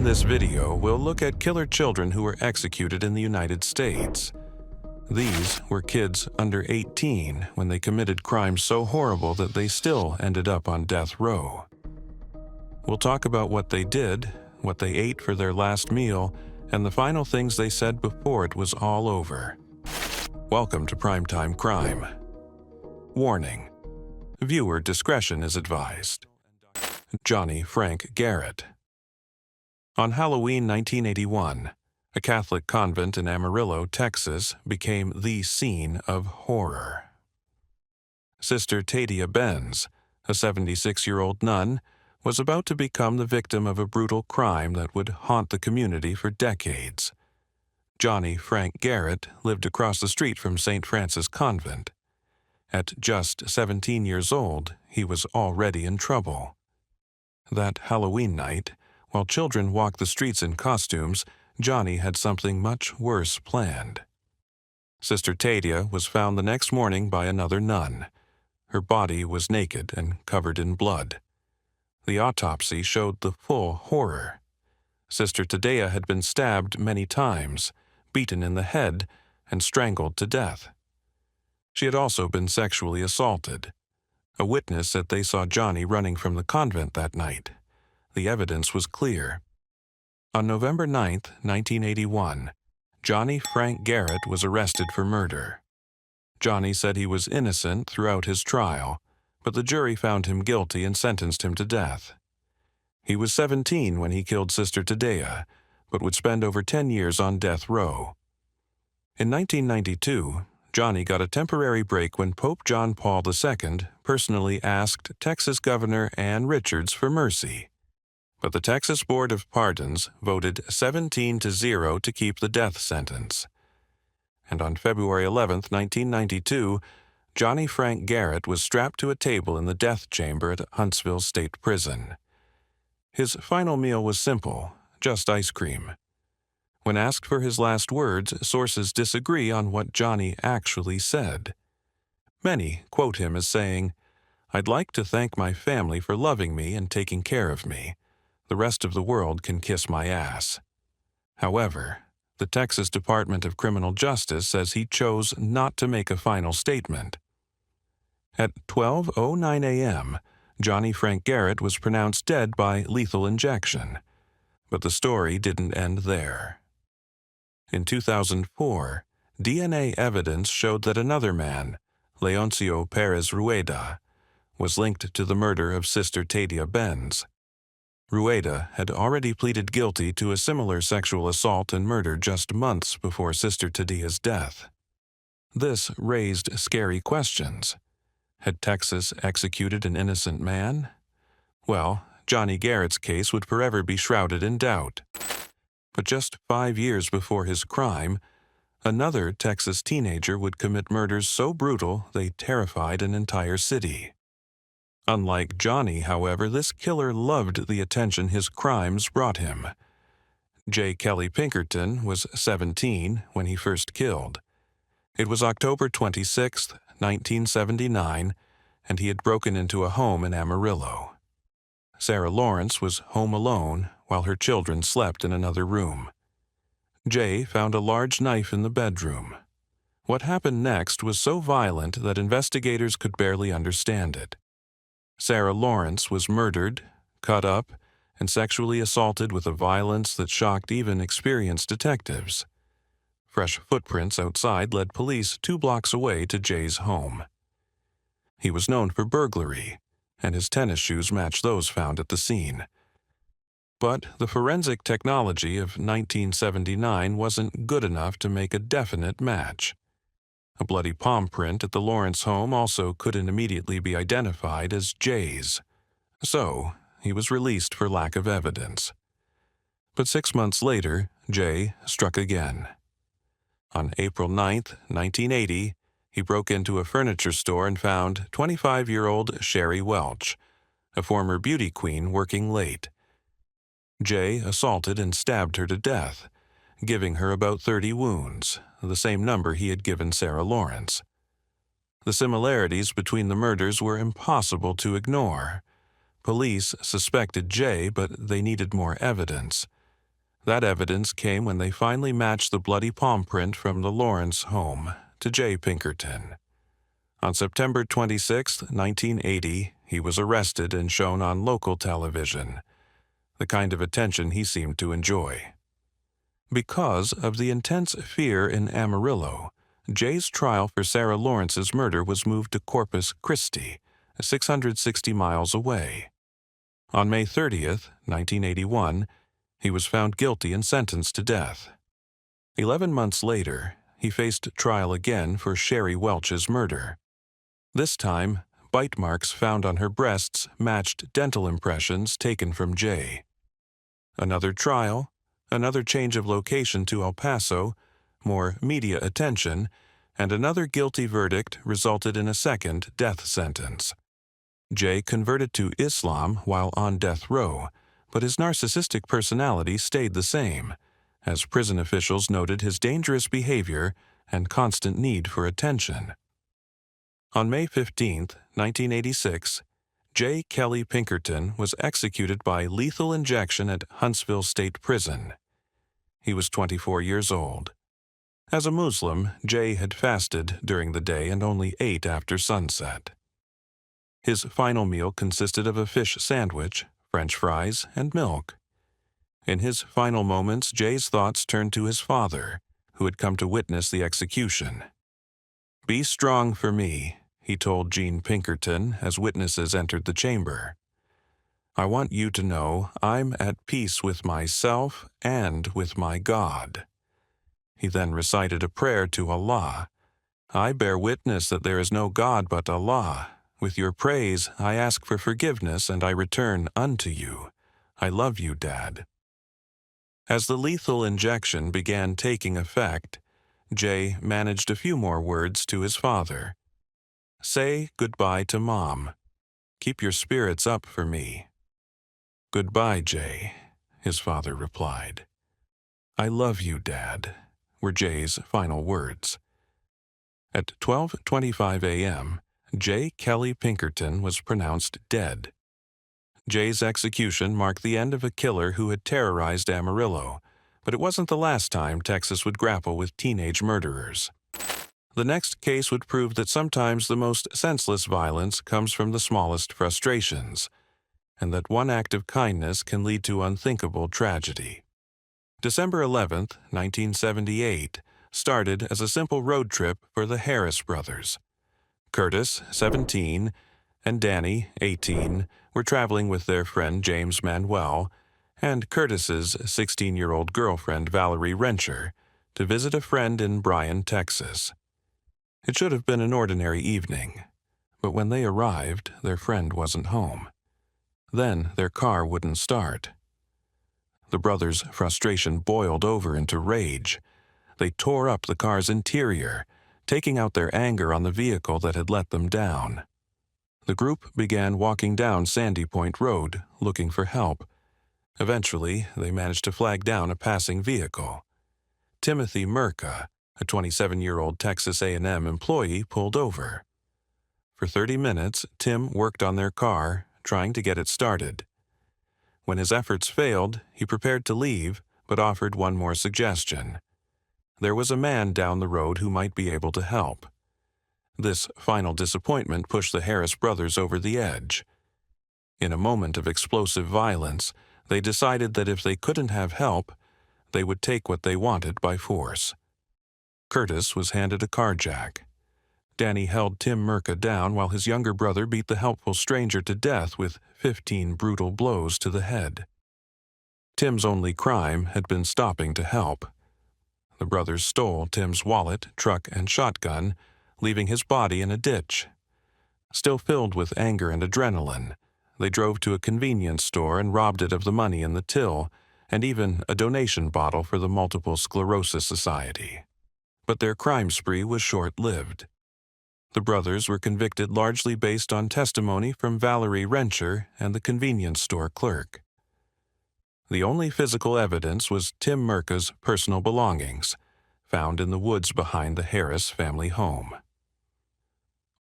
this video, we'll look at killer children who were executed in the United States. These were kids under 18 when they committed crimes so horrible that they still ended up on death row. We'll talk about what they did, what they ate for their last meal, and the final things they said before it was all over. Welcome to Primetime Crime. Warning: viewer discretion is advised. Johnny Frank Garrett. On Halloween 1981, a Catholic convent in Amarillo, Texas, became the scene of horror. Sister Tadia Benz, a 76-year-old nun, was about to become the victim of a brutal crime that would haunt the community for decades. Johnny Frank Garrett lived across the street from St. Francis Convent. At just 17 years old, he was already in trouble. That Halloween night, while children walked the streets in costumes, Johnny had something much worse planned. Sister Tadia was found the next morning by another nun. Her body was naked and covered in blood. The autopsy showed the full horror. Sister Tadia had been stabbed many times, beaten in the head, and strangled to death. She had also been sexually assaulted. A witness said they saw Johnny running from the convent that night. The evidence was clear. On November 9, 1981, Johnny Frank Garrett was arrested for murder. Johnny said he was innocent throughout his trial, but the jury found him guilty and sentenced him to death. He was 17 when he killed Sister Tadia, but would spend over 10 years on death row. In 1992, Johnny got a temporary break when Pope John Paul II personally asked Texas Governor Ann Richards for mercy. But the Texas Board of Pardons voted 17-0 to keep the death sentence. And on February 11, 1992, Johnny Frank Garrett was strapped to a table in the death chamber at Huntsville State Prison. His final meal was simple, just ice cream. When asked for his last words, sources disagree on what Johnny actually said. Many quote him as saying, "I'd like to thank my family for loving me and taking care of me. The rest of the world can kiss my ass." However, the Texas Department of Criminal Justice says he chose not to make a final statement. At 12:09 a.m., Johnny Frank Garrett was pronounced dead by lethal injection. But the story didn't end there. In 2004, DNA evidence showed that another man, Leoncio Perez Rueda, was linked to the murder of Sister Tadia Benz. Rueda had already pleaded guilty to a similar sexual assault and murder just months before Sister Tadia's death. This raised scary questions. Had Texas executed an innocent man? Well, Johnny Garrett's case would forever be shrouded in doubt. But just 5 years before his crime, another Texas teenager would commit murders so brutal they terrified an entire city. Unlike Johnny, however, this killer loved the attention his crimes brought him. Kelly Pinkerton was 17 when he first killed. It was October 26, 1979, and he had broken into a home in Amarillo. Sarah Lawrence was home alone while her children slept in another room. Jay found a large knife in the bedroom. What happened next was so violent that investigators could barely understand it. Sarah Lawrence was murdered, cut up, and sexually assaulted with a violence that shocked even experienced detectives. Fresh footprints outside led police 2 blocks away to Jay's home. He was known for burglary, and his tennis shoes matched those found at the scene. But the forensic technology of 1979 wasn't good enough to make a definite match. A bloody palm print at the Lawrence home also couldn't immediately be identified as Jay's. So, he was released for lack of evidence. But 6 months later, Jay struck again. On April 9, 1980, he broke into a furniture store and found 25-year-old Sherry Welch, a former beauty queen working late. Jay assaulted and stabbed her to death, giving her about 30 wounds, the same number he had given Sarah Lawrence. The similarities between the murders were impossible to ignore. Police suspected Jay, but they needed more evidence. That evidence came when they finally matched the bloody palm print from the Lawrence home to Jay Pinkerton. On September 26, 1980, he was arrested and shown on local television, the kind of attention he seemed to enjoy. Because of the intense fear in Amarillo, Jay's trial for Sarah Lawrence's murder was moved to Corpus Christi, 660 miles away. On May 30, 1981, he was found guilty and sentenced to death. 11 months later, he faced trial again for Sherry Welch's murder. This time, bite marks found on her breasts matched dental impressions taken from Jay. Another trial, another change of location to El Paso, more media attention, and another guilty verdict resulted in a second death sentence. Jay converted to Islam while on death row, but his narcissistic personality stayed the same, as prison officials noted his dangerous behavior and constant need for attention. On May 15, 1986, J. Kelly Pinkerton was executed by lethal injection at Huntsville State Prison. He was 24 years old. As a Muslim, Jay had fasted during the day and only ate after sunset. His final meal consisted of a fish sandwich, French fries, and milk. In his final moments, Jay's thoughts turned to his father, who had come to witness the execution. "Be strong for me," he told Jean Pinkerton as witnesses entered the chamber. "I want you to know I'm at peace with myself and with my God." He then recited a prayer to Allah. "I bear witness that there is no God but Allah. With your praise, I ask for forgiveness and I return unto you. I love you, Dad." As the lethal injection began taking effect, Jay managed a few more words to his father. "Say goodbye to Mom. Keep your spirits up for me." "Goodbye, Jay," his father replied. "I love you, Dad," were Jay's final words. At 12:25 a.m., J. Kelly Pinkerton was pronounced dead. Jay's execution marked the end of a killer who had terrorized Amarillo, but it wasn't the last time Texas would grapple with teenage murderers. The next case would prove that sometimes the most senseless violence comes from the smallest frustrations, and that one act of kindness can lead to unthinkable tragedy. December 11, 1978, started as a simple road trip for the Harris brothers. Curtis, 17, and Danny, 18, were traveling with their friend James Manuel and Curtis's 16-year-old girlfriend Valerie Rencher to visit a friend in Bryan, Texas. It should have been an ordinary evening, but when they arrived, their friend wasn't home. Then their car wouldn't start. The brothers' frustration boiled over into rage. They tore up the car's interior, taking out their anger on the vehicle that had let them down. The group began walking down Sandy Point Road, looking for help. Eventually, they managed to flag down a passing vehicle. Timothy Merca, a 27-year-old Texas A&M employee, pulled over. For 30 minutes, Tim worked on their car, trying to get it started. When his efforts failed, he prepared to leave, but offered one more suggestion. There was a man down the road who might be able to help. This final disappointment pushed the Harris brothers over the edge. In a moment of explosive violence, they decided that if they couldn't have help, they would take what they wanted by force. Curtis was handed a car jack. Danny held Tim Merca down while his younger brother beat the helpful stranger to death with 15 brutal blows to the head. Tim's only crime had been stopping to help. The brothers stole Tim's wallet, truck, and shotgun, leaving his body in a ditch. Still filled with anger and adrenaline, they drove to a convenience store and robbed it of the money in the till, and even a donation bottle for the Multiple Sclerosis Society. But their crime spree was short-lived. The brothers were convicted largely based on testimony from Valerie Rencher and the convenience store clerk. The only physical evidence was Tim Merca's personal belongings, found in the woods behind the Harris family home.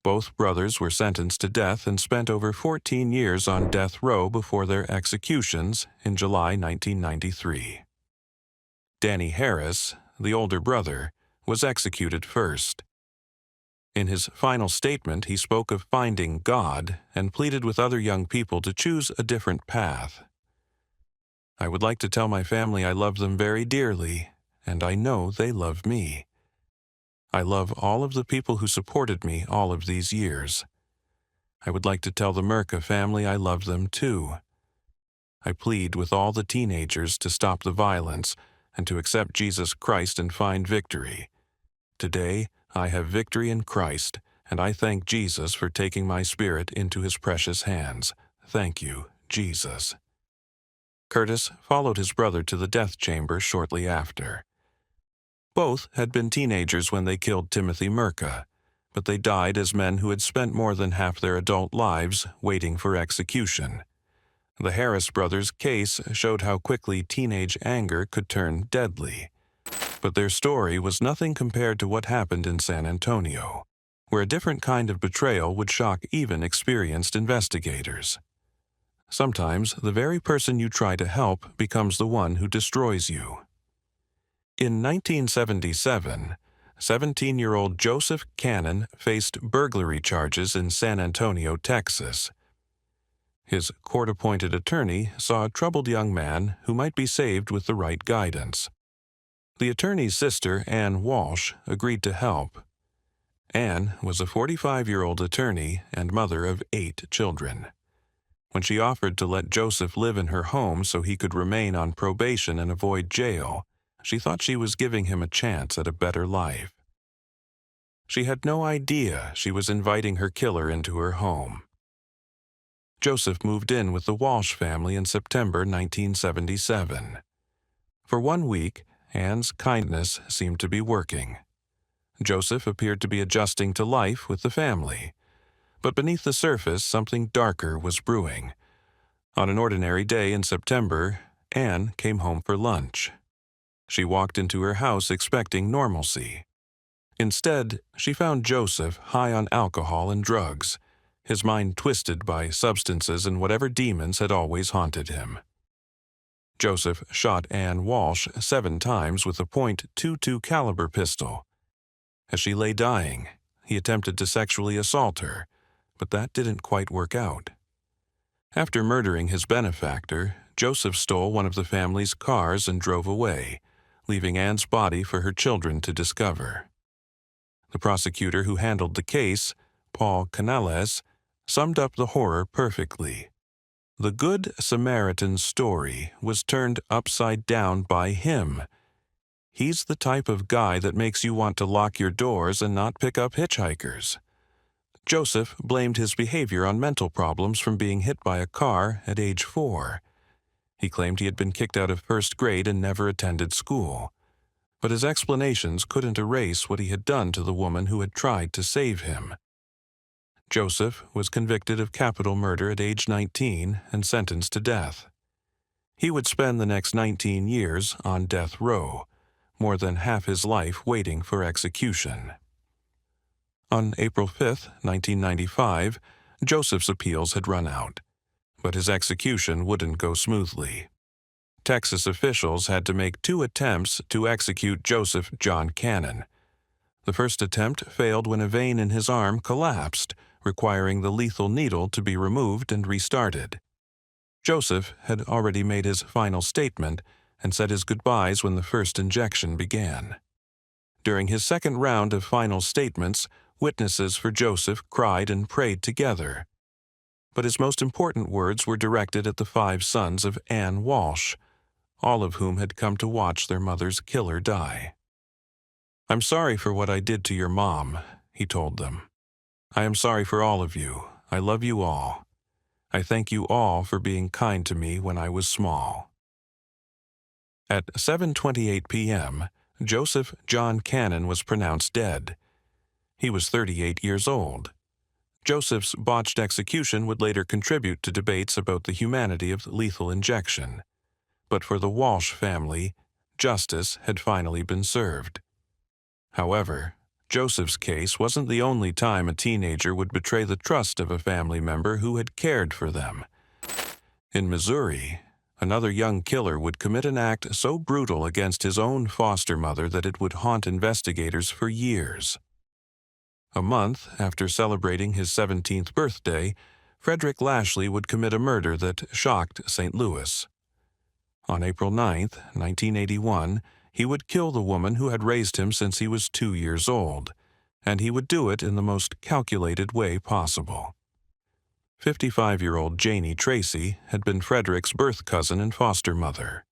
Both brothers were sentenced to death and spent over 14 years on death row before their executions in July 1993. Danny Harris, the older brother, was executed first. In his final statement, he spoke of finding God and pleaded with other young people to choose a different path. "I would like to tell my family I love them very dearly, and I know they love me. I love all of the people who supported me all of these years. I would like to tell the Merca family I love them too. I plead with all the teenagers to stop the violence and to accept Jesus Christ and find victory. Today, I have victory in Christ, and I thank Jesus for taking my spirit into his precious hands. Thank you, Jesus." Curtis followed his brother to the death chamber shortly after. Both had been teenagers when they killed Timothy Merca, but they died as men who had spent more than half their adult lives waiting for execution. The Harris brothers' case showed how quickly teenage anger could turn deadly. But their story was nothing compared to what happened in San Antonio, where a different kind of betrayal would shock even experienced investigators. Sometimes the very person you try to help becomes the one who destroys you. In 1977, 17-year-old Joseph Cannon faced burglary charges in San Antonio, Texas. His court-appointed attorney saw a troubled young man who might be saved with the right guidance. The attorney's sister, Ann Walsh, agreed to help. Ann was a 45-year-old attorney and mother of 8 children. When she offered to let Joseph live in her home so he could remain on probation and avoid jail, she thought she was giving him a chance at a better life. She had no idea she was inviting her killer into her home. Joseph moved in with the Walsh family in September 1977. For 1 week, Ann's kindness seemed to be working. Joseph appeared to be adjusting to life with the family. But beneath the surface, something darker was brewing. On an ordinary day in September, Ann came home for lunch. She walked into her house expecting normalcy. Instead, she found Joseph high on alcohol and drugs, his mind twisted by substances and whatever demons had always haunted him. Joseph shot Ann Walsh 7 times with a .22 caliber pistol. As she lay dying, he attempted to sexually assault her, but that didn't quite work out. After murdering his benefactor, Joseph stole one of the family's cars and drove away, leaving Ann's body for her children to discover. The prosecutor who handled the case, Paul Canales, summed up the horror perfectly. The Good Samaritan's story was turned upside down by him. He's the type of guy that makes you want to lock your doors and not pick up hitchhikers. Joseph blamed his behavior on mental problems from being hit by a car at age 4. He claimed he had been kicked out of 1st grade and never attended school. But his explanations couldn't erase what he had done to the woman who had tried to save him. Joseph was convicted of capital murder at age 19 and sentenced to death. He would spend the next 19 years on death row, more than half his life waiting for execution. On April 5, 1995, Joseph's appeals had run out, but his execution wouldn't go smoothly. Texas officials had to make 2 attempts to execute Joseph John Cannon. The first attempt failed when a vein in his arm collapsed, requiring the lethal needle to be removed and restarted. Joseph had already made his final statement and said his goodbyes when the first injection began. During his second round of final statements, witnesses for Joseph cried and prayed together. But his most important words were directed at the 5 sons of Ann Walsh, all of whom had come to watch their mother's killer die. "I'm sorry for what I did to your mom," he told them. "I am sorry for all of you. I love you all. I thank you all for being kind to me when I was small." At 7:28 p.m., Joseph John Cannon was pronounced dead. He was 38 years old. Joseph's botched execution would later contribute to debates about the humanity of lethal injection. But for the Walsh family, justice had finally been served. However, Joseph's case wasn't the only time a teenager would betray the trust of a family member who had cared for them. In Missouri, another young killer would commit an act so brutal against his own foster mother that it would haunt investigators for years. A month after celebrating his 17th birthday, Frederick Lashley would commit a murder that shocked St. Louis. On April 9, 1981, he would kill the woman who had raised him since he was 2 years old, and he would do it in the most calculated way possible. 55-year-old Janie Tracy had been Frederick's birth cousin and foster mother.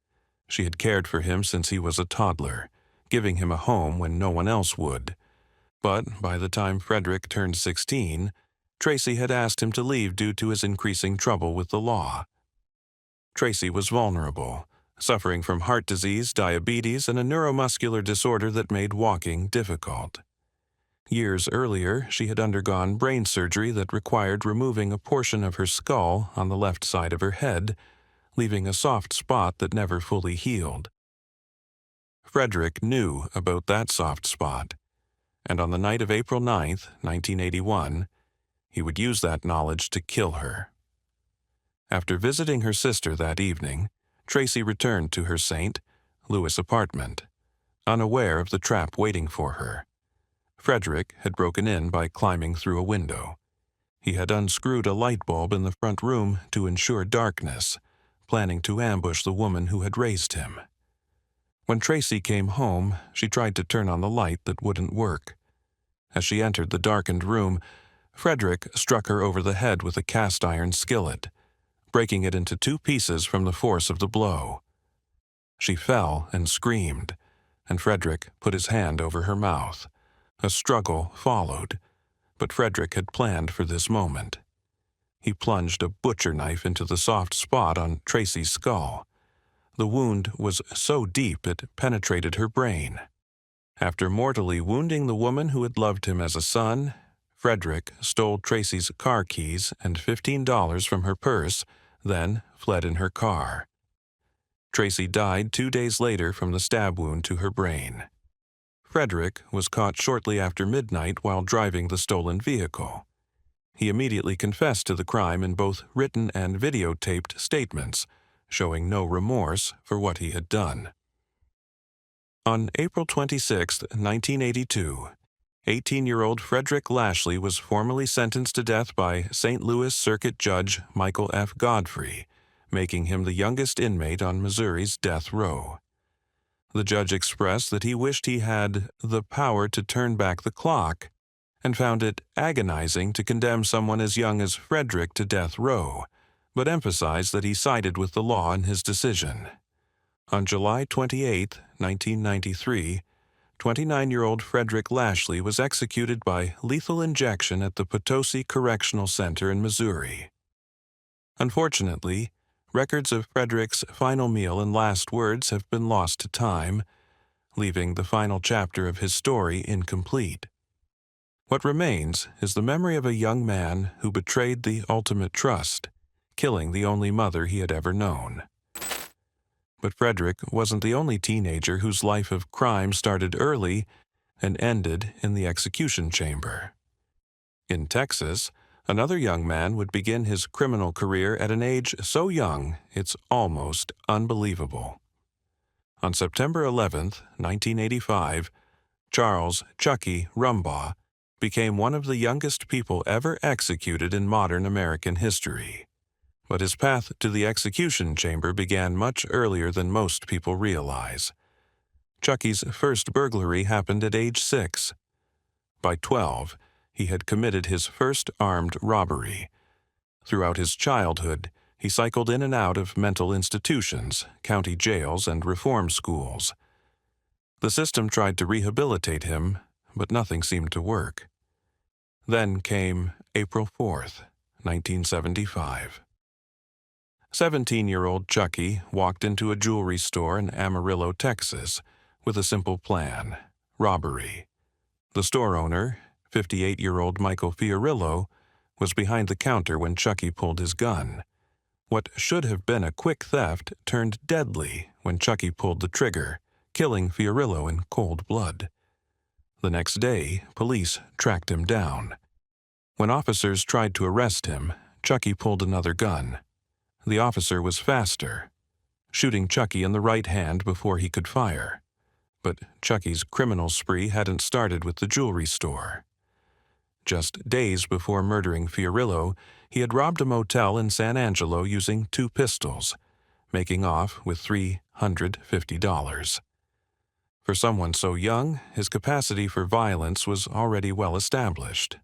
She had cared for him since he was a toddler, giving him a home when no one else would. But by the time Frederick turned 16, Tracy had asked him to leave due to his increasing trouble with the law. Tracy was vulnerable, suffering from heart disease, diabetes, and a neuromuscular disorder that made walking difficult. Years earlier, she had undergone brain surgery that required removing a portion of her skull on the left side of her head, leaving a soft spot that never fully healed. Frederick knew about that soft spot, and on the night of April 9, 1981, he would use that knowledge to kill her. After visiting her sister that evening, Tracy returned to her St. Louis apartment, unaware of the trap waiting for her. Frederick had broken in by climbing through a window. He had unscrewed a light bulb in the front room to ensure darkness, planning to ambush the woman who had raised him. When Tracy came home, she tried to turn on the light that wouldn't work. As she entered the darkened room, Frederick struck her over the head with a cast-iron skillet, breaking it into 2 pieces from the force of the blow. She fell and screamed, and Frederick put his hand over her mouth. A struggle followed, but Frederick had planned for this moment. He plunged a butcher knife into the soft spot on Tracy's skull. The wound was so deep it penetrated her brain. After mortally wounding the woman who had loved him as a son, Frederick stole Tracy's car keys and $15 from her purse, then fled in her car. Tracy died 2 days later from the stab wound to her brain. Frederick was caught shortly after midnight while driving the stolen vehicle. He immediately confessed to the crime in both written and videotaped statements, showing no remorse for what he had done. On April 26, 1982, 18-year-old Frederick Lashley was formally sentenced to death by St. Louis Circuit Judge Michael F. Godfrey, making him the youngest inmate on Missouri's death row. The judge expressed that he wished he had the power to turn back the clock and found it agonizing to condemn someone as young as Frederick to death row, but emphasized that he sided with the law in his decision. On July 28, 1993, 29-year-old Frederick Lashley was executed by lethal injection at the Potosi Correctional Center in Missouri. Unfortunately, records of Frederick's final meal and last words have been lost to time, leaving the final chapter of his story incomplete. What remains is the memory of a young man who betrayed the ultimate trust, killing the only mother he had ever known. But Frederick wasn't the only teenager whose life of crime started early and ended in the execution chamber. In Texas, another young man would begin his criminal career at an age so young it's almost unbelievable. On September 11, 1985, Charles "Chucky" Rumbaugh became one of the youngest people ever executed in modern American history. But his path to the execution chamber began much earlier than most people realize. Chucky's first burglary happened at age 6. By 12, he had committed his first armed robbery. Throughout his childhood, he cycled in and out of mental institutions, county jails, and reform schools. The system tried to rehabilitate him, but nothing seemed to work. Then came April 4th, 1975. 17-year-old Chucky walked into a jewelry store in Amarillo, Texas, with a simple plan: robbery. The store owner, 58-year-old Michael Fiorillo, was behind the counter when Chucky pulled his gun. What should have been a quick theft turned deadly when Chucky pulled the trigger, killing Fiorillo in cold blood. The next day, police tracked him down. When officers tried to arrest him, Chucky pulled another gun. The officer was faster, shooting Chucky in the right hand before he could fire. But Chucky's criminal spree hadn't started with the jewelry store. Just days before murdering Fiorillo, he had robbed a motel in San Angelo using 2 pistols, making off with $350. For someone so young, his capacity for violence was already well established.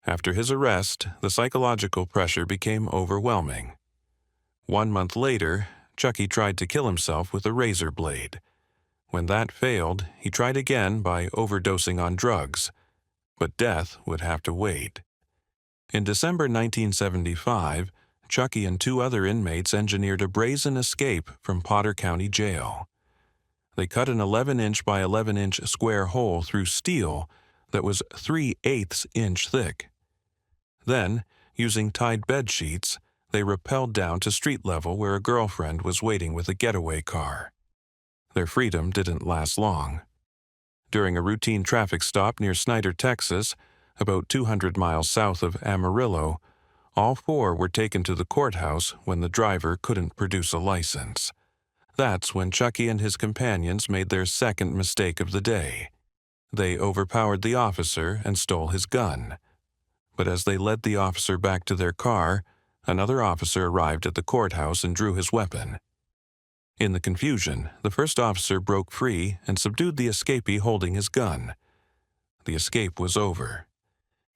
After his arrest, the psychological pressure became overwhelming. 1 month later, Chucky tried to kill himself with a razor blade. When that failed, he tried again by overdosing on drugs, but death would have to wait. In December 1975, Chucky and 2 other inmates engineered a brazen escape from Potter County Jail. They cut an 11-inch by 11-inch square hole through steel that was 3/8 inch thick. Then, using tied bed sheets, they rappelled down to street level where a girlfriend was waiting with a getaway car. Their freedom didn't last long. During a routine traffic stop near Snyder, Texas, about 200 miles south of Amarillo, all 4 were taken to the courthouse when the driver couldn't produce a license. That's when Chucky and his companions made their second mistake of the day. They overpowered the officer and stole his gun. But as they led the officer back to their car, another officer arrived at the courthouse and drew his weapon. In the confusion, the first officer broke free and subdued the escapee holding his gun. The escape was over.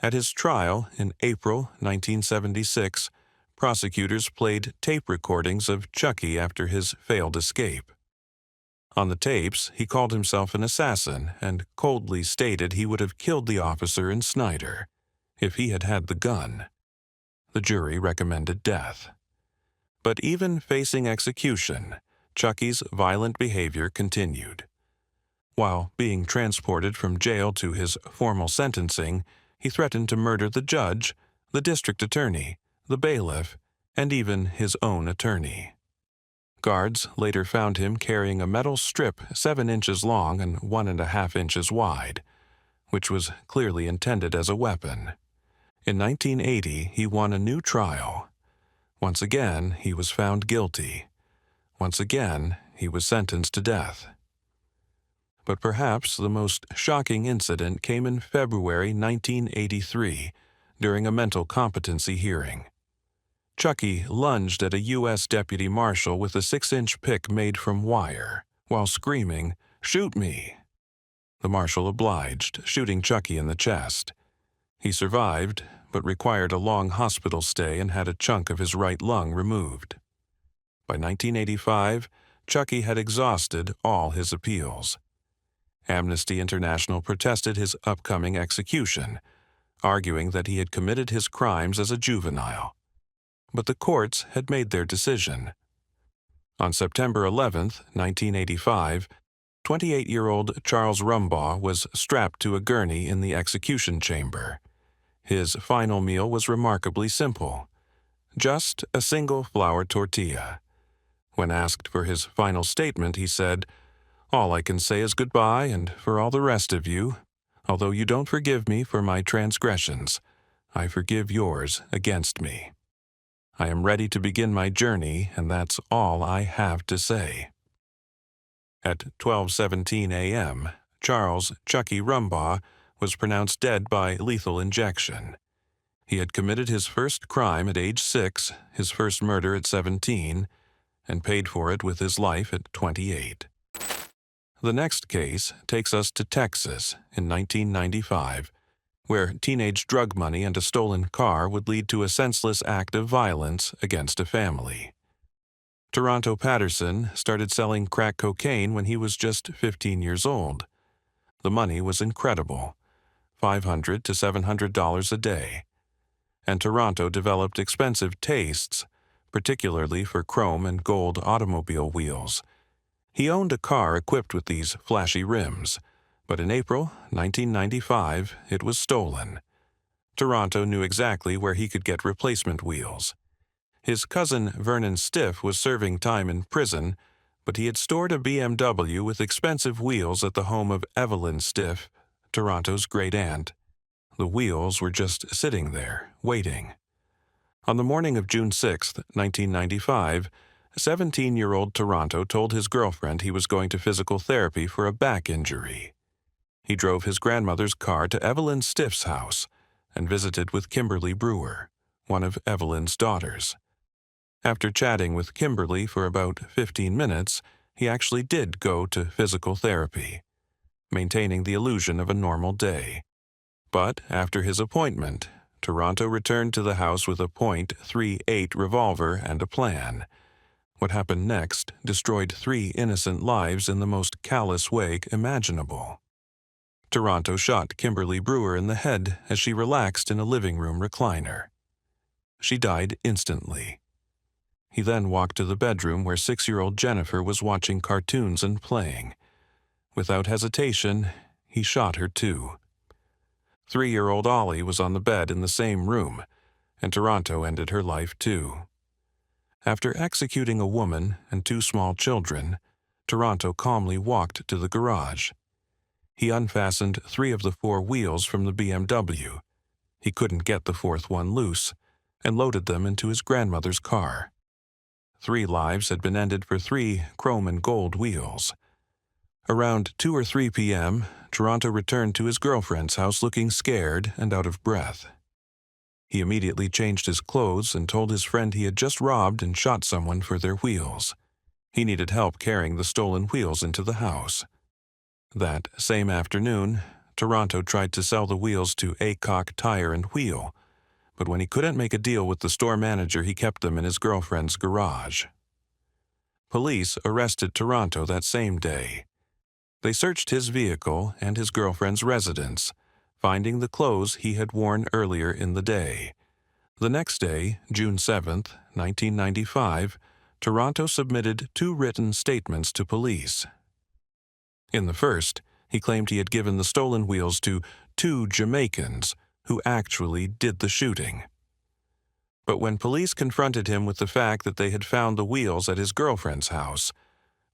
At his trial in April 1976, prosecutors played tape recordings of Chucky after his failed escape. On the tapes, he called himself an assassin and coldly stated he would have killed the officer in Snyder if he had had the gun. The jury recommended death. But even facing execution, Chucky's violent behavior continued. While being transported from jail to his formal sentencing, he threatened to murder the judge, the district attorney, the bailiff, and even his own attorney. Guards later found him carrying a metal strip 7 inches long and 1.5 inches wide, which was clearly intended as a weapon. In 1980, he won a new trial. Once again, he was found guilty. Once again, he was sentenced to death. But perhaps the most shocking incident came in February 1983 during a mental competency hearing. Chucky lunged at a U.S. deputy marshal with a 6-inch pick made from wire, while screaming, "Shoot me!" The marshal obliged, shooting Chucky in the chest. He survived, but required a long hospital stay and had a chunk of his right lung removed. By 1985, Chucky had exhausted all his appeals. Amnesty International protested his upcoming execution, arguing that he had committed his crimes as a juvenile. But the courts had made their decision. On September 11, 1985, 28-year-old Charles Rumbaugh was strapped to a gurney in the execution chamber. His final meal was remarkably simple, just a single flour tortilla. When asked for his final statement, he said, "All I can say is goodbye, and for all the rest of you, although you don't forgive me for my transgressions, I forgive yours against me. I am ready to begin my journey, and that's all I have to say." At 12:17 a.m., Charles "Chucky" Rumbaugh was pronounced dead by lethal injection. He had committed his first crime at age 6, his first murder at 17, and paid for it with his life at 28. The next case takes us to Texas in 1995, where teenage drug money and a stolen car would lead to a senseless act of violence against a family. Toronto Patterson started selling crack cocaine when he was just 15 years old. The money was incredible, $500 to $700 a day. And Toronto developed expensive tastes, particularly for chrome and gold automobile wheels. He owned a car equipped with these flashy rims, but in April 1995, it was stolen. Toronto knew exactly where he could get replacement wheels. His cousin Vernon Stiff was serving time in prison, but he had stored a BMW with expensive wheels at the home of Evelyn Stiff, Toronto's great-aunt. The wheels were just sitting there, waiting. On the morning of June 6, 1995, 17-year-old Toronto told his girlfriend he was going to physical therapy for a back injury. He drove his grandmother's car to Evelyn Stiff's house and visited with Kimberly Brewer, one of Evelyn's daughters. After chatting with Kimberly for about 15 minutes, he actually did go to physical therapy, maintaining the illusion of a normal day. But after his appointment, Toronto returned to the house with a .38 revolver and a plan. What happened next destroyed 3 innocent lives in the most callous way imaginable. Toronto shot Kimberly Brewer in the head as she relaxed in a living room recliner. She died instantly. He then walked to the bedroom where 6-year-old Jennifer was watching cartoons and playing. Without hesitation, he shot her too. 3-year-old Ollie was on the bed in the same room, and Toronto ended her life too. After executing a woman and 2 small children, Toronto calmly walked to the garage. He unfastened 3 of the 4 wheels from the BMW. He couldn't get the 4th one loose, and loaded them into his grandmother's car. 3 lives had been ended for 3 chrome and gold wheels. Around 2 or 3 p.m., Toronto returned to his girlfriend's house looking scared and out of breath. He immediately changed his clothes and told his friend he had just robbed and shot someone for their wheels. He needed help carrying the stolen wheels into the house. That same afternoon, Toronto tried to sell the wheels to Aycock Tire and Wheel, but when he couldn't make a deal with the store manager, he kept them in his girlfriend's garage. Police arrested Toronto that same day. They searched his vehicle and his girlfriend's residence, finding the clothes he had worn earlier in the day. The next day, June 7, 1995, Toronto submitted 2 written statements to police. In the first, he claimed he had given the stolen wheels to 2 Jamaicans who actually did the shooting. But when police confronted him with the fact that they had found the wheels at his girlfriend's house,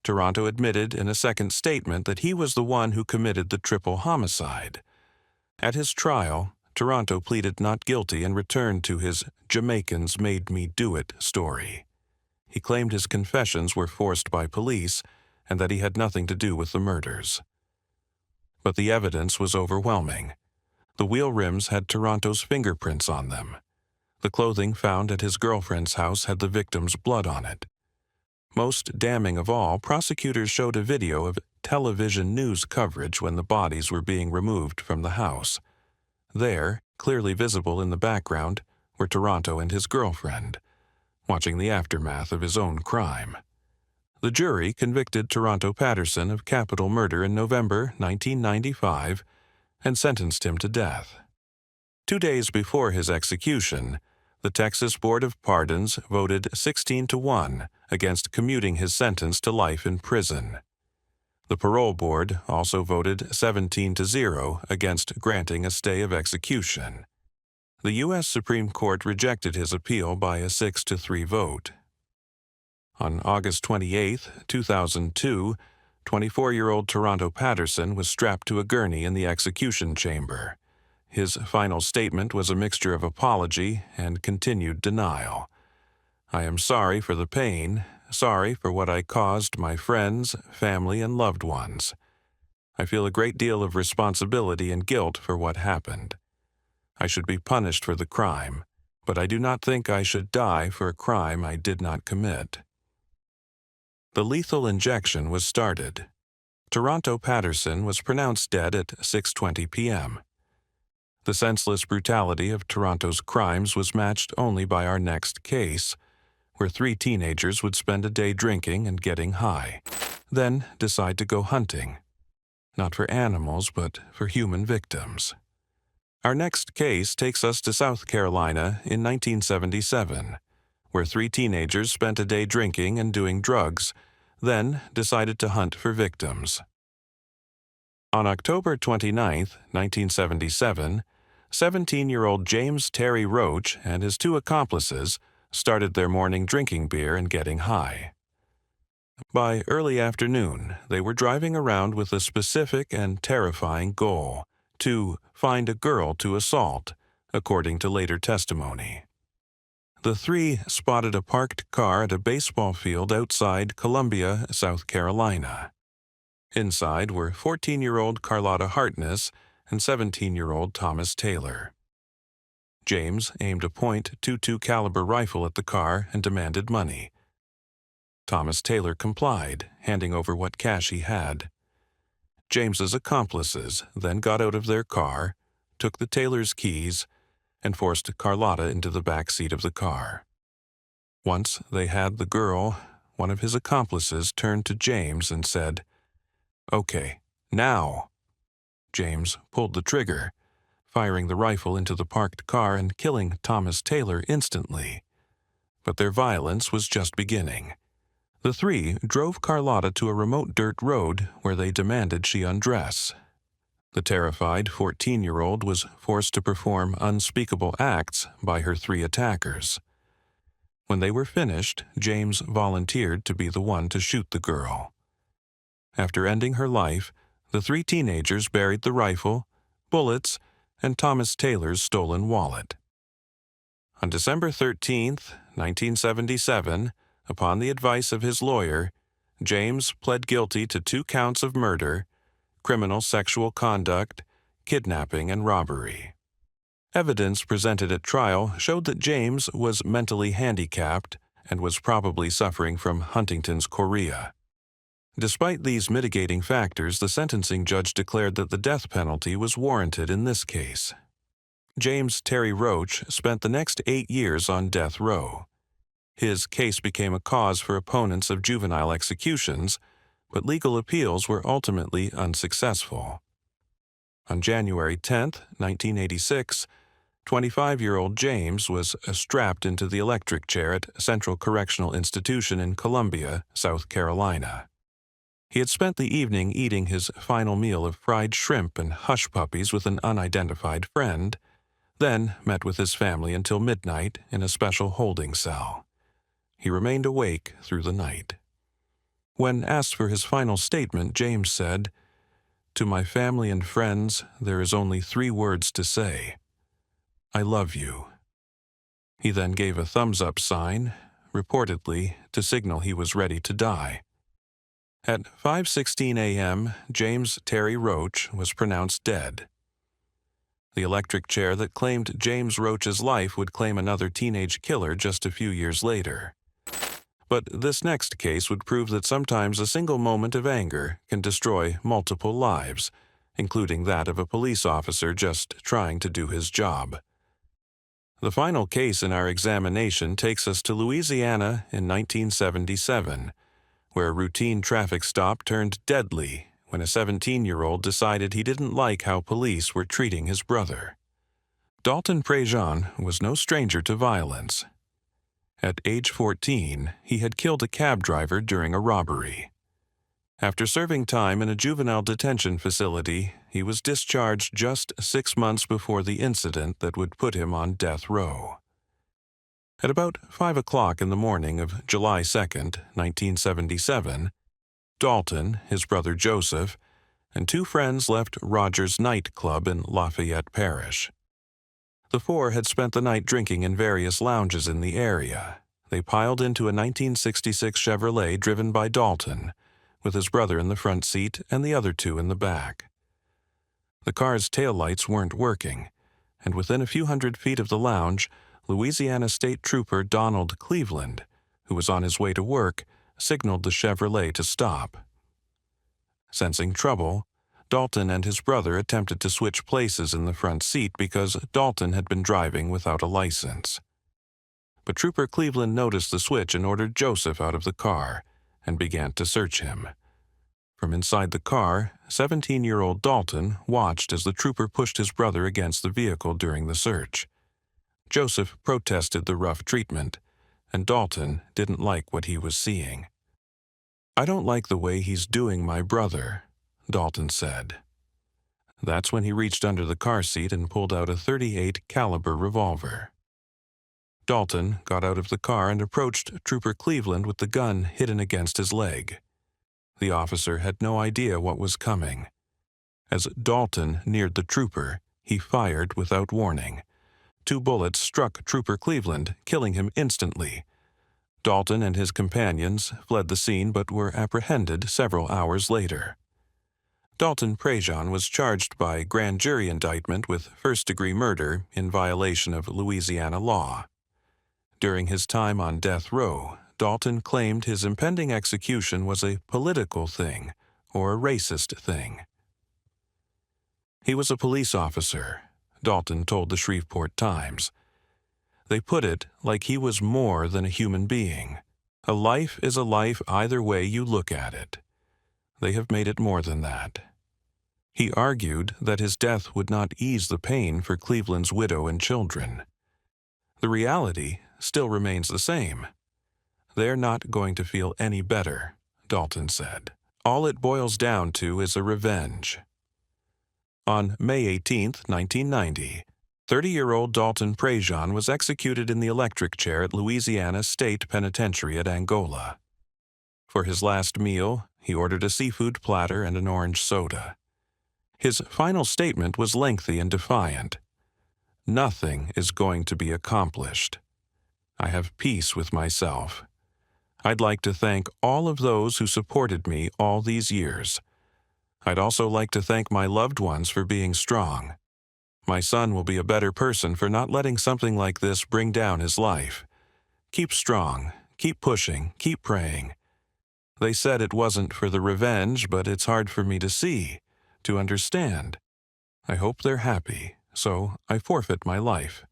Toronto admitted in a second statement that he was the one who committed the triple homicide. At his trial, Toronto pleaded not guilty and returned to his "Jamaicans made me do it" story. He claimed his confessions were forced by police and that he had nothing to do with the murders. But the evidence was overwhelming. The wheel rims had Toronto's fingerprints on them. The clothing found at his girlfriend's house had the victim's blood on it. Most damning of all, prosecutors showed a video of television news coverage when the bodies were being removed from the house. There, clearly visible in the background, were Toronto and his girlfriend, watching the aftermath of his own crime. The jury convicted Toronto Patterson of capital murder in November 1995 and sentenced him to death. 2 days before his execution, the Texas Board of Pardons voted 16-1 against commuting his sentence to life in prison. The parole board also voted 17-0 against granting a stay of execution. The U.S. Supreme Court rejected his appeal by a 6-3 vote. On August 28, 2002, 24-year-old Toronto Patterson was strapped to a gurney in the execution chamber. His final statement was a mixture of apology and continued denial. "I am sorry for the pain, sorry for what I caused my friends, family, and loved ones. I feel a great deal of responsibility and guilt for what happened. I should be punished for the crime, but I do not think I should die for a crime I did not commit." The lethal injection was started. Toronto Patterson was pronounced dead at 6:20 p.m. The senseless brutality of Toronto's crimes was matched only by our next case, where 3 teenagers would spend a day drinking and getting high, then decide to go hunting, not for animals but for human victims. Our next case takes us to South Carolina in 1977, where 3 teenagers spent a day drinking and doing drugs, then decided to hunt for victims. On October 29, 1977, 17-year-old James Terry Roach and his 2 accomplices started their morning drinking beer and getting high. By early afternoon, they were driving around with a specific and terrifying goal: to find a girl to assault, according to later testimony. the three spotted a parked car at a baseball field outside Columbia, South Carolina. Inside were 14-year-old Carlotta Hartness and 17-year-old Thomas Taylor. James aimed a .22 caliber rifle at the car and demanded money. Thomas Taylor complied, handing over what cash he had. James's accomplices then got out of their car, took the Taylor's keys, and forced Carlotta into the back seat of the car. Once they had the girl, one of his accomplices turned to James and said, "Okay, now." James pulled the trigger, firing the rifle into the parked car and killing Thomas Taylor instantly. But their violence was just beginning. The three drove Carlotta to a remote dirt road where they demanded she undress. The terrified 14-year-old was forced to perform unspeakable acts by her three attackers. When they were finished, James volunteered to be the one to shoot the girl. After ending her life, the three teenagers buried the rifle, bullets, and Thomas Taylor's stolen wallet. On December 13, 1977, upon the advice of his lawyer, James pled guilty to 2 counts of murder, criminal sexual conduct, kidnapping, and robbery. Evidence presented at trial showed that James was mentally handicapped and was probably suffering from Huntington's chorea. Despite these mitigating factors, the sentencing judge declared that the death penalty was warranted in this case. James Terry Roach spent the next 8 years on death row. His case became a cause for opponents of juvenile executions, but legal appeals were ultimately unsuccessful. On January 10, 1986, 25-year-old James was strapped into the electric chair at Central Correctional Institution in Columbia, South Carolina. He had spent the evening eating his final meal of fried shrimp and hush puppies with an unidentified friend, then met with his family until midnight in a special holding cell. He remained awake through the night. When asked for his final statement, James said, "To my family and friends, there is only 3 words to say. I love you." He then gave a thumbs-up sign, reportedly to signal he was ready to die. At 5:16 a.m., James Terry Roach was pronounced dead. The electric chair that claimed James Roach's life would claim another teenage killer just a few years later. But this next case would prove that sometimes a single moment of anger can destroy multiple lives, including that of a police officer just trying to do his job. The final case in our examination takes us to Louisiana in 1977, where a routine traffic stop turned deadly when a 17-year-old decided he didn't like how police were treating his brother. Dalton Prejan was no stranger to violence. At age 14, he had killed a cab driver during a robbery. After serving time in a juvenile detention facility, he was discharged just 6 months before the incident that would put him on death row. At about 5 o'clock in the morning of July 2, 1977, Dalton, his brother Joseph, and 2 friends left Rogers nightclub in Lafayette Parish. The 4 had spent the night drinking in various lounges in the area. They piled into a 1966 Chevrolet driven by Dalton, with his brother in the front seat and the other 2 in the back. The car's taillights weren't working, and within a few hundred feet of the lounge, Louisiana State Trooper Donald Cleveland, who was on his way to work, signaled the Chevrolet to stop. Sensing trouble, Dalton and his brother attempted to switch places in the front seat because Dalton had been driving without a license. But Trooper Cleveland noticed the switch and ordered Joseph out of the car and began to search him. From inside the car, 17-year-old Dalton watched as the trooper pushed his brother against the vehicle during the search. Joseph protested the rough treatment, and Dalton didn't like what he was seeing. "I don't like the way he's doing my brother," Dalton said. That's when he reached under the car seat and pulled out a .38 caliber revolver. Dalton got out of the car and approached Trooper Cleveland with the gun hidden against his leg. The officer had no idea what was coming. As Dalton neared the trooper, he fired without warning, 2 bullets struck Trooper Cleveland, killing him instantly. Dalton and his companions fled the scene but were apprehended several hours later. Dalton Prejan was charged by grand jury indictment with first-degree murder in violation of Louisiana law. During his time on death row, Dalton claimed his impending execution was a political thing or a racist thing. He was a police officer, Dalton told the Shreveport Times. They put it like he was more than a human being. A life is a life either way you look at it. They have made it more than that. He argued that his death would not ease the pain for Cleveland's widow and children. The reality still remains the same. They're not going to feel any better, Dalton said. All it boils down to is a revenge. On May 18, 1990, 30-year-old Dalton Prejan was executed in the electric chair at Louisiana State Penitentiary at Angola. For his last meal, he ordered a seafood platter and an orange soda. His final statement was lengthy and defiant. Nothing is going to be accomplished. I have peace with myself. I'd like to thank all of those who supported me all these years. I'd also like to thank my loved ones for being strong. My son will be a better person for not letting something like this bring down his life. Keep strong, keep pushing, keep praying. They said it wasn't for the revenge, but it's hard for me to see, to understand. I hope they're happy, so I forfeit my life.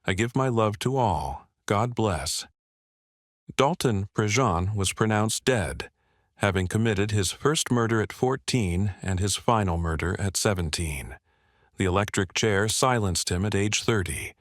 I give my love to all. God bless. Dalton Prejan was pronounced dead, having committed his first murder at 14 and his final murder at 17. The electric chair silenced him at age 30,